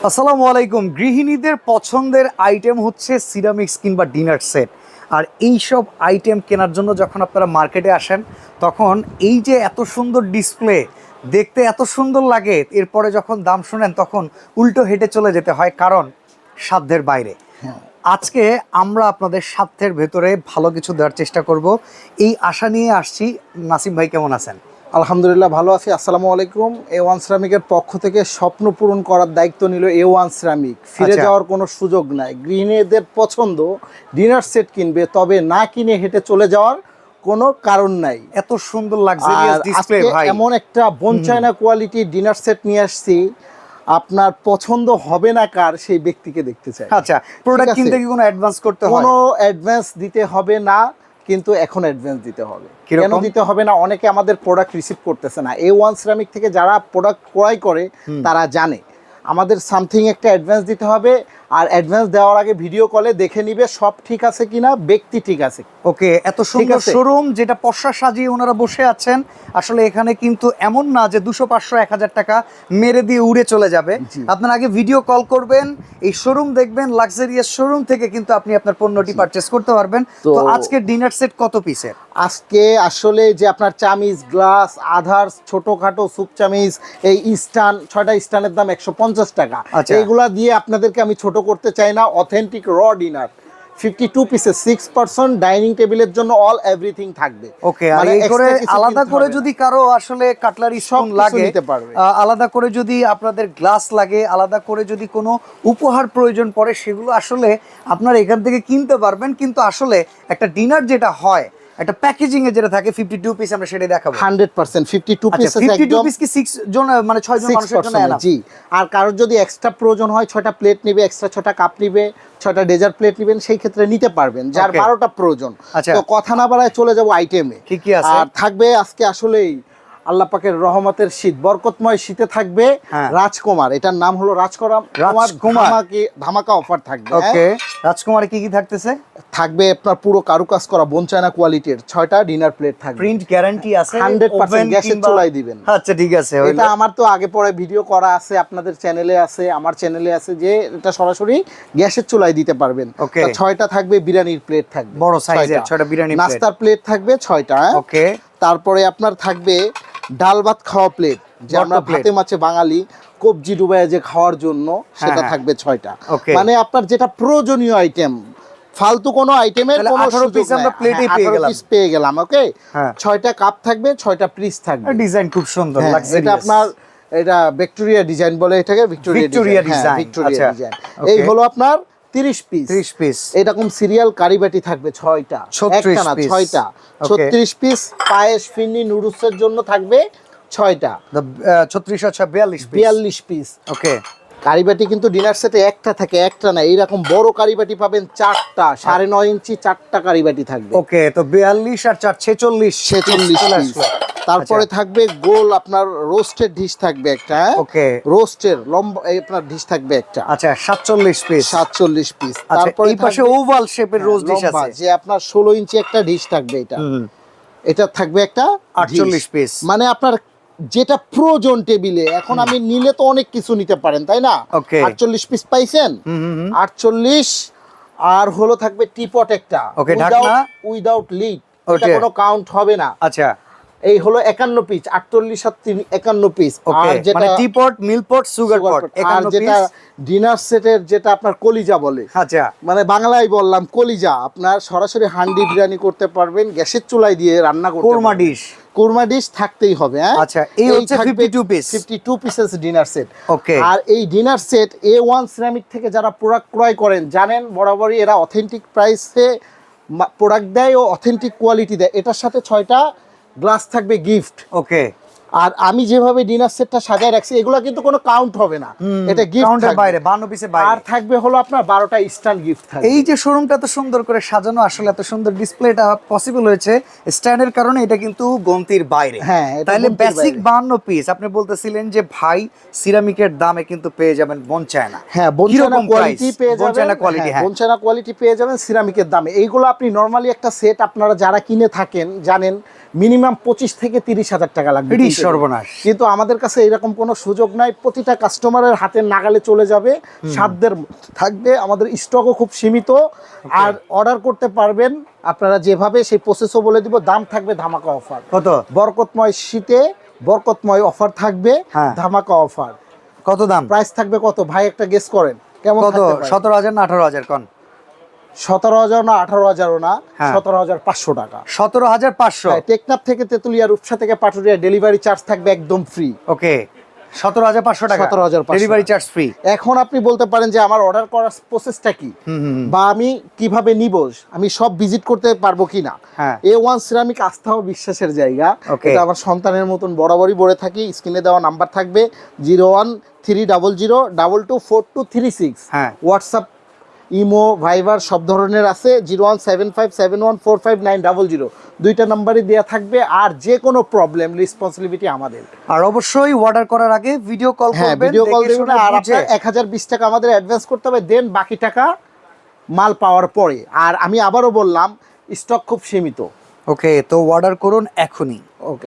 আসসালামু আলাইকুম। গৃহিণীদের পছন্দের আইটেম হচ্ছে সিরামিক্স কিংবা ডিনার সেট। আর এই সব আইটেম কেনার জন্য যখন আপনারা মার্কেটে আসেন, তখন এই যে এত সুন্দর ডিসপ্লে দেখতে এত সুন্দর লাগে, এরপরে যখন দাম শুনেন তখন উল্টো হেঁটে চলে যেতে হয়, কারণ সাধ্যের বাইরে। আজকে আমরা আপনাদের সাধ্যের ভেতরে ভালো কিছু দেওয়ার চেষ্টা করব, এই আশা নিয়ে আসছি। নাসিম ভাই, কেমন আছেন? আলহামদুলিল্লাহ, ভালো আছি। আসসালামু আলাইকুম। A1 সিরামিকের পক্ষ থেকে স্বপ্ন পূরণ করার দায়িত্ব নিল A1 সিরামিক। ফিরে আচ্ছা। যাওয়ার কোনো সুযোগ নাই। গৃহিণীদের পছন্দ ডিনার সেট কিনবে, তবে না কিনে হেঁটে চলে যাওয়ার কোনো কারণ নাই। এত সুন্দর লাক্সারিয়াস আর ডিসপ্লে আজকে ভাই। এমন একটা বনচায়না কোয়ালিটি ডিনার সেট নিয়ে আসছি, আপনার পছন্দ হবে না কার, সেই ব্যক্তিকে দেখতে চাই। আচ্ছা, প্রোডাক্ট কিনতে কি কোনো অ্যাডভান্স করতে হয়? কোনো অ্যাডভান্স দিতে হবে না, কিন্তু এখন অ্যাডভান্স দিতে হবে। কেন দিতে হবে না? অনেকে আমাদের প্রোডাক্ট রিসিভ করতেছে না। A1 সিরামিক থেকে যারা প্রোডাক্ট ক্রয় করে তারা জানে আমাদের সামথিং একটা অ্যাডভান্স দিতে হবে। আর অ্যাডভান্স দেওয়ার আগে ভিডিও কলে দেখে নিবে সব ঠিক আছে কিনা, ব্যক্তি ঠিক আছে। ওকে, এত সুন্দর শোরুম, যেটা পশা সাজিয়ে ওনারা বসে আছেন। আসলে এখানে কিন্তু এমন না যে 200, 500, 1000 টাকা মেরে দিয়ে উড়ে চলে যাবে। আপনার আগে ভিডিও কল করবেন, এই শোরুম দেখবেন, লাক্সারিয়াস শোরুম থেকে কিন্তু আপনি আপনার পণ্যটি পারচেস করতে পারবেন। তো আজকে ডিনার সেট কত পিসের? আজকে আসলে যে আপনার চামিজ, গ্লাস, আধার্স, ছোটখাটো সুপ চামিজ, এই স্টান, 6টা স্টানের দাম 150 টাকা। এইগুলা দিয়ে আপনাদেরকে আমি ছোট করতে চাই না। অথেন্টিক র ডিনার 52 পিসের 6 ডাইনিং টেবিলের জন্য অল এভরিথিং থাকবে। ওকে, আর এই করে আলাদা করে যদি কারো আসলে কাটলারি সব লাগে নিতে পারবে, আলাদা করে যদি আপনাদের গ্লাস লাগে, আলাদা করে যদি কোনো উপহার প্রয়োজন পড়ে, সেগুলো আসলে আপনারা এখান থেকে কিনতে পারবেন। কিন্তু আসলে একটা ডিনার যেটা হয়, একটা প্যাকেজিং এ যেটা থাকে 52 পিস, আমরা সেটাই দেখাবো 100% 52 পিস। 52 পিস কি 6 জন মানে 6 জন মানুষের জন্য এনাফ? জি। আর কারোর যদি এক্সট্রা প্রয়োজন হয়, 6টা প্লেট নেবে, এক্সট্রা 6টা কাপ নেবে, 6টা ডেজার্ট প্লেট নেবেন, সেই ক্ষেত্রে নিতে পারবেন, যার 12টা প্রয়োজন। তো কথা না বাড়ায় চলে যাব আইটেমে। কি কি আছে? আর থাকবে আজকে আসলেই আল্লাহ পাকের রহমতের শীত, বরকতময় শীতে থাকবে রাজকুমার। এটার নাম হলো রাজকুমার। ধামাকা অফার থাকবে। ওকে, রাজকুমারে কি কি থাকতেছে? থাকবে আপনার পুরো কারুকাজ করা বনচায়না কোয়ালিটির 6টা ডিনার প্লেট থাকবে। প্রিন্ট গ্যারান্টি আছে 100% গ্যাসের চুলায় দিবেন। আচ্ছা, ঠিক আছে। এটা আমার তো আগে পরে ভিডিও করা আছে, আপনাদের চ্যানেলে আছে, আমার চ্যানেলে আছে, যে এটা সরাসরি গ্যাসের চুলায় দিতে পারবেন। 6টা থাকবে বিরিয়ানির প্লেট থাকবে, বড় সাইজের 6টা বিরিয়ানি প্লেট। নাস্তার প্লেট থাকবে 6টা। ওকে, তারপরে আপনার থাকবে ডাল ভাত খাওয়া প্লেট, যে আমরা ভাতে মাছে বাঙালি কবজি ডুবায় যে খাওয়ার জন্য, সেটা থাকবে 6টা। মানে আপনার যেটা প্রয়োজনীয় আইটেম, ফালতু কোনো আইটেমের কোনো সুযোগ নাই। আমরা প্লেটে পেয়ে গেলাম। ওকে, 6টা কাপ থাকবে, 6টা পিস থাকবে। ডিজাইন খুব সুন্দর, এটা আপনার এটা ভিক্টোরিয়া ডিজাইন বলে, এটাকে ভিক্টোরিয়া ডিজাইন। এই হলো আপনার 30 পিস। এরকম সিরিয়াল কারিবাটি থাকবে 6টা, একটা না 6টা, 36 পিস। পায়েস, ফিন্নি, নুডলসের জন্য থাকবে 6টা, 42 পিস। ওকে, কারিবাটি কিন্তু ডিনার সেটে একটা থাকে, একটা না, এইরকম বড় কারিবাটি পাবেন 4টা, 9.5 ইঞ্চি 4টা কারিবাটি থাকবে। ওকে, তো 42 আর 4 46 পিস। তারপরে থাকবে গোল আপনার রোস্টেড ডিশ থাকবে একটা। ওকে, রোস্টের লম্বা আপনার ডিশ থাকবে একটা। আচ্ছা, 47 পিস। তারপরে এই পাশে ওভাল শেপের রোস্ট ডিশ আছে, যে আপনার 16 ইঞ্চি একটা ডিশ থাকবে। এটা থাকবে একটা 48 পিস। মানে আপনার যেটা প্রয়োজন টেবিলে। এখন আমি নিলে তো অনেক কিছু নিতে পারেন, তাই না? 48 পিস পাইছেন, 48। আর হলো থাকবে টিপট একটা, উইদাউট লিড, এটা কোনো কাউন্ট হবে না। আচ্ছা, এই হলো 51 পিস, 48 আর 51 পিস। আর যেটা মানে টিপট, মিল্কপট, সুগার পট, 51 পিস। যেটা ডিনার সেটের যেটা আপনার কলিজা বলে, আচ্ছা, মানে বাংলায় বললাম কলিজা, আপনার সরাসরি হান্ডি বিরিয়ানি করতে পারবেন, গ্যাসের চুলায় দিয়ে রান্না করতে পারবেন। কোরমা ডিশ থাকতেই হবে। আচ্ছা, এই হচ্ছে 52 পিস, 52 পিসেস ডিনার সেট। ওকে, আর এই ডিনার সেট A1 সিরামিক থেকে যারা প্রোডাক্ট ক্রয় করেন, জানেন বরাবরই এরা অথেন্টিক প্রাইসে প্রোডাক্ট দেয় ও অথেন্টিক কোয়ালিটি দেয়। এটার সাথে 6টা গ্লাস থাকবে গিফট। ওকে, আর আমি যেভাবে ডিনার সেটটা সাজায় রাখছি, এগুলো কিন্তু কোনো কাউন্ট হবে না, এটা গিফটের বাইরে, 52 পিসের বাইরে। আর থাকবে হলো আপনার 12টা স্ট্যান্ড গিফট থাকবে। এই যে শোরুমটা এত সুন্দর করে সাজানো, আসলে এত সুন্দর ডিসপ্লেটা পসিবল হয়েছে স্ট্যান্ডের কারণে। এটা কিন্তু গন্তির বাইরে। তাহলে বেসিক 52 পিস আপনি বলতেছিলেন যে ভাই, সিরামিকের দামে কিন্তু পেয়ে যাবেন বনচায়না। বনচায়না কোয়ালিটি পেয়ে যাবেন, বনচায়না কোয়ালিটি পেয়ে যাবেন সিরামিকের দামে। এইগুলো আপনি নরমালি একটা সেট আপনারা যারা কিনে থাকেন জানেন মিনিমাম 25 থেকে 30,000 টাকা লাগবে। এটি সর্বনাশ। কিন্তু আমাদের কাছে এরকম কোনো সুযোগ নাই, প্রতিটা কাস্টমারের হাতের নাগালে চলে যাবে, সাধ্যের থাকবে, আমাদের স্টকও খুব সীমিত। আর অর্ডার করতে পারবেন আপনারা যেভাবে, সেই প্রসেসও বলে দিব। দাম থাকবে ধামাকা অফার। কত? বরকতময় শীতে বরকতময় অফার থাকবে, ধামাকা অফার। কত দাম? প্রাইস থাকবে কত ভাই, একটা গেস করেন কেমন কত? 17,000 না 18,000 কোন? 17,000 না 18,000 না, 17,500 টাকা। 17,500। টেকনাফ থেকে তেতুলিয়া, রূপসা থেকে পাটুরিয়া ডেলিভারি চার্জ থাকবে একদম ফ্রি। ওকে, 17,500 টাকা 17,500 ডেলিভারি চার্জ ফ্রি। এখন আপনি বলতে পারেন যে আমার অর্ডার করার প্রসেসটা কি, বা আমি কিভাবে নিব, আমি সব ভিজিট করতে পারবো কিনা। A1 সিরামিক আস্থা ও বিশ্বাসের জায়গা। এটা আমার সন্তানের মতন বরাবরই বলে থাকি। স্ক্রিনে দেওয়া নাম্বার থাকবে 013002224236। হোয়াটসঅ্যাপ, ইমো, ভাইবার সব ধরনের আছে। 0175714590, দুইটা নাম্বারই দেওয়া থাকবে। আর যে কোনো প্রবলেম রেসপন্সিবিলিটি আমাদের। আর অবশ্যই অর্ডার করার আগে ভিডিও কল করবেন, ভিডিও কল দেবেন। আর আপনার 1020 টাকা আমাদের অ্যাডভান্স করতে হবে, দেন বাকি টাকা মাল পাওয়ার পরে। আর আমি আবারও বললাম, স্টক খুব সীমিত। ওকে, তো অর্ডার করুন এখনই। ওকে।